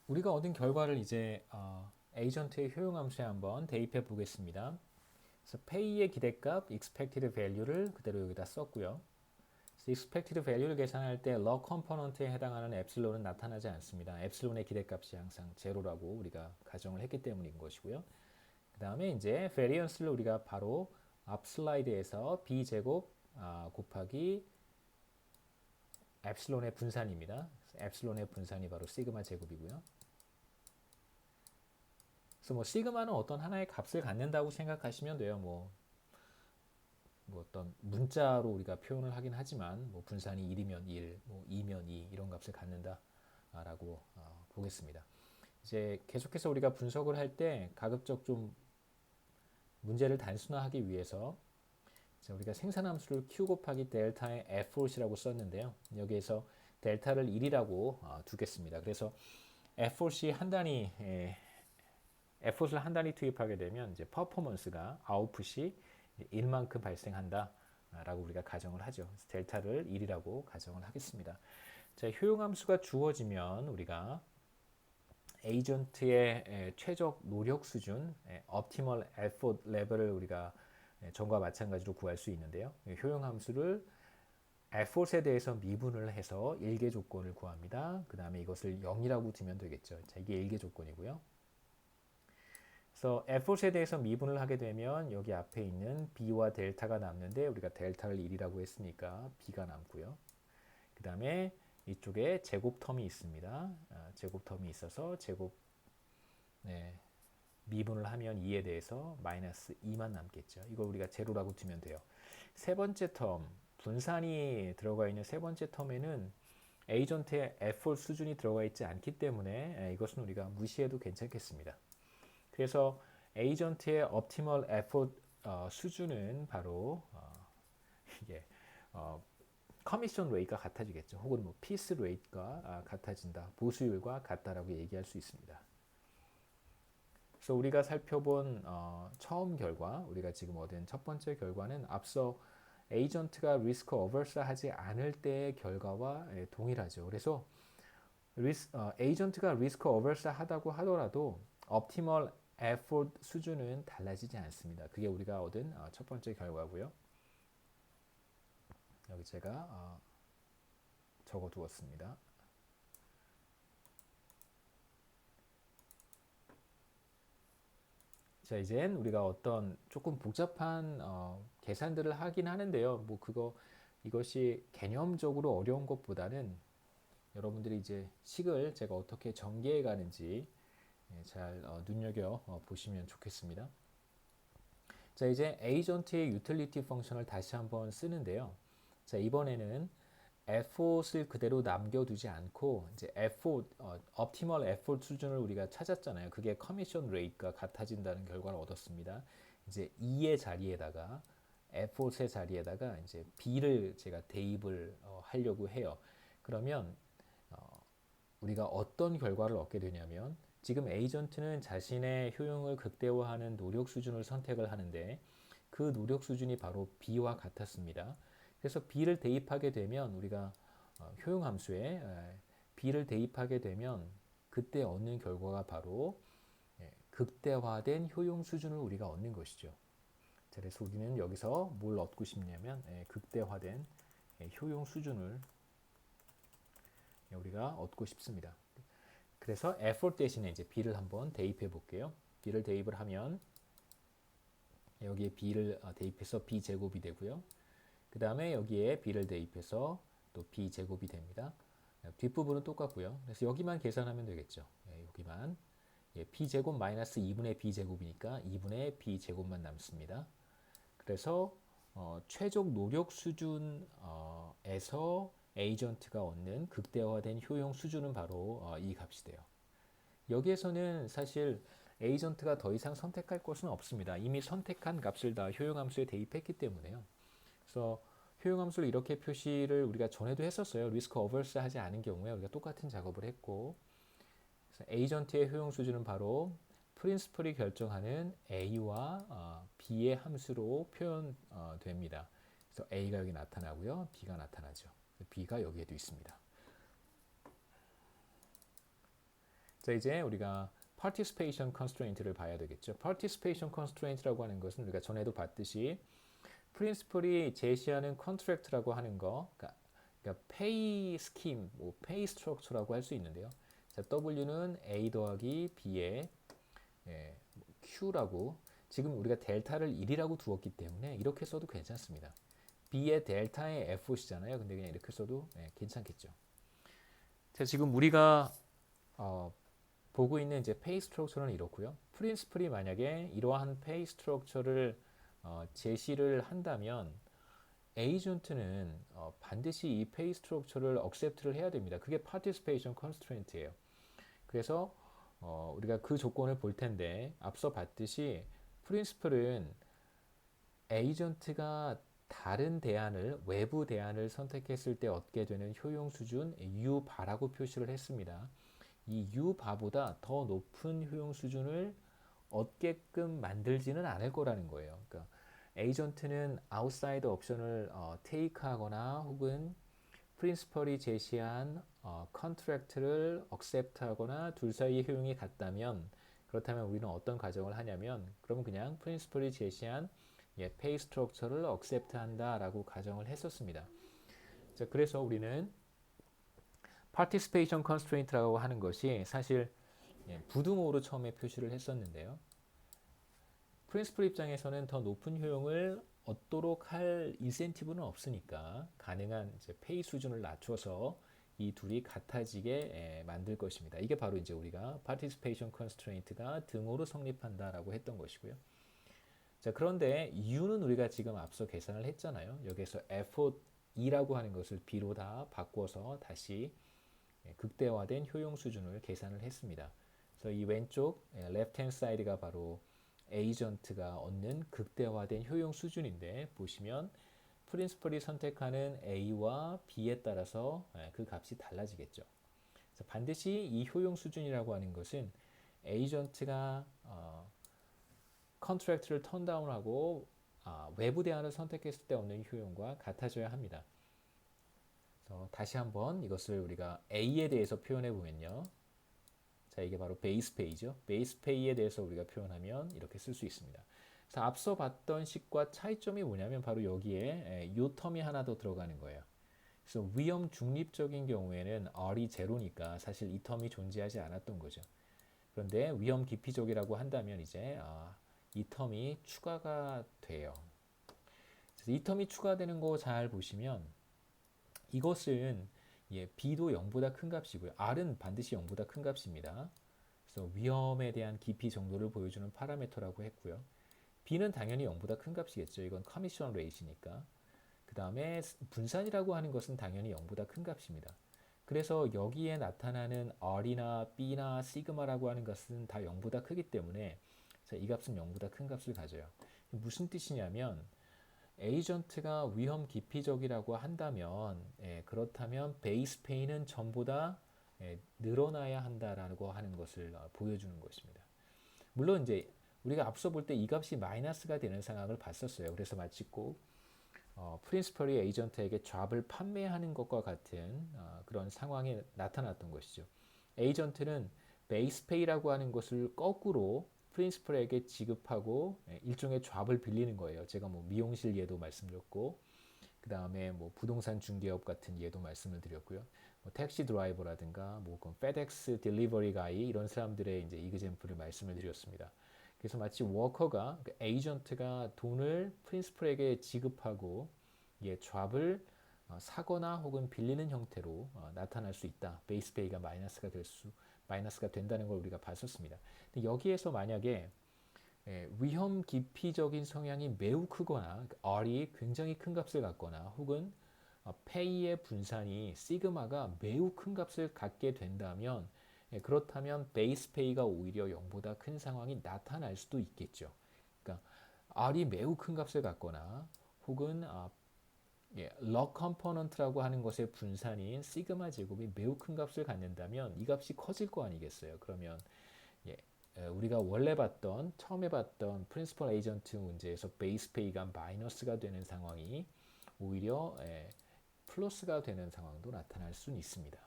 우리가 얻은 결과를 이제 에이전트의 효용함수에 한번 대입해 보겠습니다. 그래서 pay의 기대값 expected value를 그대로 여기다 썼고요. expected value를 계산할 때 log 컴포넌트에 해당하는 엡실론은 나타나지 않습니다. 엡실론의 기대값이 항상 제로라고 우리가 가정을 했기 때문인 것이고요. 그 다음에 이제 variance를 우리가 바로 앞 슬라이드에서 b제곱 곱하기 엡실론의 분산입니다. 엡실론의 분산이 바로 시그마 제곱이고요. 그래서 뭐 시그마는 어떤 하나의 값을 갖는다고 생각하시면 돼요. 뭐 어떤 문자로 우리가 표현을 하긴 하지만 뭐 분산이 1이면 1, 뭐 2면 2 이런 값을 갖는다라고 보겠습니다. 이제 계속해서 우리가 분석을 할 때 가급적 좀 문제를 단순화하기 위해서 우리가 생산함수를 q 곱하기 델타의 f-force라고 썼는데요. 여기에서 델타를 1이라고 두겠습니다. 그래서 f-force 한 단위 에포트를 한 단위 투입하게 되면 이제 퍼포먼스가 아웃풋이 1만큼 발생한다라고 우리가 가정을 하죠. 그래서 델타를 1이라고 가정을 하겠습니다. 자, 효용함수가 주어지면 우리가 에이전트의 최적 노력 수준, optimal effort level을 우리가 전과 마찬가지로 구할 수 있는데요. 효용함수를 effort에 대해서 미분을 해서 일개 조건을 구합니다. 그 다음에 이것을 0이라고 두면 되겠죠. 자, 이게 일개 조건이고요. 그래서 effort에 대해서 미분을 하게 되면 여기 앞에 있는 b와 델타가 남는데 우리가 델타를 1이라고 했으니까 b가 남고요. 그 다음에 이쪽에 제곱 텀이 있습니다. 제곱 텀이 있어서 제곱 미분을 하면 2에 대해서 마이너스 2만 남겠죠. 이걸 우리가 제로라고 두면 돼요. 세 번째 텀, 분산이 들어가 있는 세 번째 텀에는 에이전트의 effort 수준이 들어가 있지 않기 때문에 이것은 우리가 무시해도 괜찮겠습니다. 그래서 에이전트의 optimal effort 수준은 바로 이게 커미션 레이트가 같아지겠죠. 혹은 뭐 피스 레이트가 같아진다. 보수율과 같다라고 얘기할 수 있습니다. 그래서 우리가 살펴본 처음 결과, 우리가 지금 얻은 첫 번째 결과는 앞서 에이전트가 리스크 어버스 하지 않을 때의 결과와 동일하죠. 그래서 에이전트가 리스크 어버스 하다고 하더라도 optimal effort 수준은 달라지지 않습니다. 그게 우리가 얻은 첫 번째 결과고요. 여기 제가 적어 두었습니다. 자, 이젠 우리가 어떤 조금 복잡한 계산들을 하긴 하는데요. 뭐 이것이 개념적으로 어려운 것보다는 여러분들이 이제 식을 제가 어떻게 전개해 가는지 잘 눈여겨 보시면 좋겠습니다. 자, 이제 에이전트의 유틸리티 펑션을 다시 한번 쓰는데요. 자, 이번에는 effort을 그대로 남겨두지 않고 이제 optimal effort 수준을 우리가 찾았잖아요. 그게 커미션 레이트가 같아진다는 결과를 얻었습니다. 이제 E의 자리에다가 effort의 자리에다가 이제 B를 제가 대입을 하려고 해요. 그러면 우리가 어떤 결과를 얻게 되냐면 지금 에이전트는 자신의 효용을 극대화하는 노력 수준을 선택을 하는데 그 노력 수준이 바로 B와 같았습니다. 그래서 B를 대입하게 되면 우리가 효용 함수에 B를 대입하게 되면 그때 얻는 결과가 바로 극대화된 효용 수준을 우리가 얻는 것이죠. 그래서 우리는 여기서 뭘 얻고 싶냐면 극대화된 효용 수준을 우리가 얻고 싶습니다. 그래서 effort 대신에 이제 B를 한번 대입해 볼게요. B를 대입을 하면 여기에 B를 대입해서 B 제곱이 되고요. 그 다음에 여기에 B를 대입해서 또 B 제곱이 됩니다. 뒷부분은 똑같고요. 그래서 여기만 계산하면 되겠죠. 여기만 B 제곱 마이너스 2분의 B 제곱이니까 2분의 B 제곱만 남습니다. 그래서 최적 노력 수준에서 에이전트가 얻는 극대화된 효용 수준은 바로 이 값이 돼요. 여기에서는 사실 에이전트가 더 이상 선택할 것은 없습니다. 이미 선택한 값을 다 효용함수에 대입했기 때문에요. 그래서 효용함수를 이렇게 표시를 우리가 전에도 했었어요. 리스크 어버스 하지 않은 경우에 우리가 똑같은 작업을 했고, 그래서 에이전트의 효용 수준은 바로 프린시플이 결정하는 A와 B의 함수로 표현됩니다. 그래서 A가 여기 나타나고요, B가 나타나죠. B가 여기에도 있습니다. 자, 이제 우리가 participation constraint를 봐야 되겠죠. participation constraint라고 하는 것은 우리가 전에도 봤듯이 프린시플이 제시하는 컨트랙트라고 하는 거, 그러니까 pay scheme, 뭐 pay structure라고 할 수 있는데요. 자, W는 A 더하기 B의 Q라고 지금 우리가 델타를 1이라고 두었기 때문에 이렇게 써도 괜찮습니다. B의 델타의 F이잖아요. 근데 그냥 이렇게 써도 괜찮겠죠. 자, 지금 우리가 보고 있는 이제 페이 스트럭처는 이렇고요. 프린시플이 만약에 이러한 페이 스트럭처를 제시를 한다면 에이전트는 반드시 이 페이 스트럭처를 억셉트를 해야 됩니다. 그게 파티시페이션 컨스트레인트예요. 그래서 우리가 그 조건을 볼 텐데 앞서 봤듯이 프린시플은 에이전트가 다른 대안을 외부 대안을 선택했을 때 얻게 되는 효용 수준 U바라고 표시를 했습니다. 이 U바보다 더 높은 효용 수준을 얻게끔 만들지는 않을 거라는 거예요. 그러니까 에이전트는 아웃사이드 옵션을 테이크하거나 혹은 프린시펄이 제시한 컨트랙트를 억셉트하거나 둘 사이의 효용이 같다면 그렇다면 우리는 어떤 가정을 하냐면 그러면 그냥 프린시펄이 제시한 페이 스트럭처를 억셉트한다라고 가정을 했었습니다. 자, 그래서 우리는 participation constraint라고 하는 것이 사실 부등호로 처음에 표시를 했었는데요. 프린시플 입장에서는 더 높은 효용을 얻도록 할 인센티브는 없으니까 가능한 이제 페이 수준을 낮춰서 이 둘이 같아지게 만들 것입니다. 이게 바로 이제 우리가 participation constraint가 등호로 성립한다라고 했던 것이고요. 자, 그런데 U는 우리가 지금 앞서 계산을 했잖아요. 여기서 F2라고 하는 것을 B로 다 바꿔서 다시 극대화된 효용 수준을 계산을 했습니다. 그래서 이 왼쪽 left hand side가 바로 에이전트가 얻는 극대화된 효용 수준인데 보시면 프린시플이 선택하는 A와 B에 따라서 그 값이 달라지겠죠. 그래서 반드시 이 효용 수준이라고 하는 것은 에이전트가 컨트랙트를 턴다운하고 외부 대안을 선택했을 때 얻는 효용과 같아져야 합니다. 그래서 다시 한번 이것을 우리가 A에 대해서 표현해 보면요. 자, 이게 바로 베이스 페이죠. 베이스 페이에 대해서 우리가 표현하면 이렇게 쓸 수 있습니다. 그래서 앞서 봤던 식과 차이점이 뭐냐면 바로 여기에 이 텀이 하나 더 들어가는 거예요. 그래서 위험 중립적인 경우에는 R이 제로니까 사실 이 텀이 존재하지 않았던 거죠. 그런데 위험 기피적이라고 한다면 이제 이 텀이 추가가 돼요. 그래서 이 텀이 추가되는 거 잘 보시면 이것은 B도 0보다 큰 값이고요. R은 반드시 0보다 큰 값입니다. 그래서 위험에 대한 깊이 정도를 보여주는 파라미터라고 했고요. B는 당연히 0보다 큰 값이겠죠. 이건 커미션 레이시니까. 그 다음에 분산이라고 하는 것은 당연히 0보다 큰 값입니다. 그래서 여기에 나타나는 R이나 B나 시그마라고 하는 것은 다 0보다 크기 때문에 이 값은 0보다 큰 값을 가져요. 무슨 뜻이냐면 에이전트가 위험 기피적이라고 한다면 그렇다면 베이스 페이는 전보다 늘어나야 한다라고 하는 것을 보여주는 것입니다. 물론 이제 우리가 앞서 볼 때 이 값이 마이너스가 되는 상황을 봤었어요. 그래서 마치 꼭 프린시펄이 에이전트에게 잡을 판매하는 것과 같은 그런 상황이 나타났던 것이죠. 에이전트는 베이스 페이라고 하는 것을 거꾸로 프린시플에게 지급하고 일종의 잡을 빌리는 거예요. 제가 뭐 미용실 예도 말씀드렸고 그 다음에 뭐 부동산 중개업 같은 예도 말씀을 드렸고요. 뭐 택시 드라이버라든가 뭐 페덱스 딜리버리 가이 이런 사람들의 이제 이그젬플을 말씀을 드렸습니다. 그래서 마치 워커가 에이전트가 돈을 프린시플에게 지급하고 잡을 사거나 혹은 빌리는 형태로 나타날 수 있다. 베이스 페이가 마이너스가 된다는 걸 우리가 봤었습니다. 근데 여기에서 만약에 위험 기피적인 성향이 매우 크거나 R이 굉장히 큰 값을 갖거나 혹은 페이의 분산이 시그마가 매우 큰 값을 갖게 된다면 그렇다면 베이스 페이가 오히려 0보다 큰 상황이 나타날 수도 있겠죠. 그러니까 R이 매우 큰 값을 갖거나 혹은 럭 컴포넌트라고 하는 것의 분산인 시그마 제곱이 매우 큰 값을 갖는다면 이 값이 커질 거 아니겠어요. 그러면 우리가 처음에 봤던 프린시펄 에이전트 문제에서 베이스 페이가 마이너스가 되는 상황이 오히려 플러스가 되는 상황도 나타날 수는 있습니다.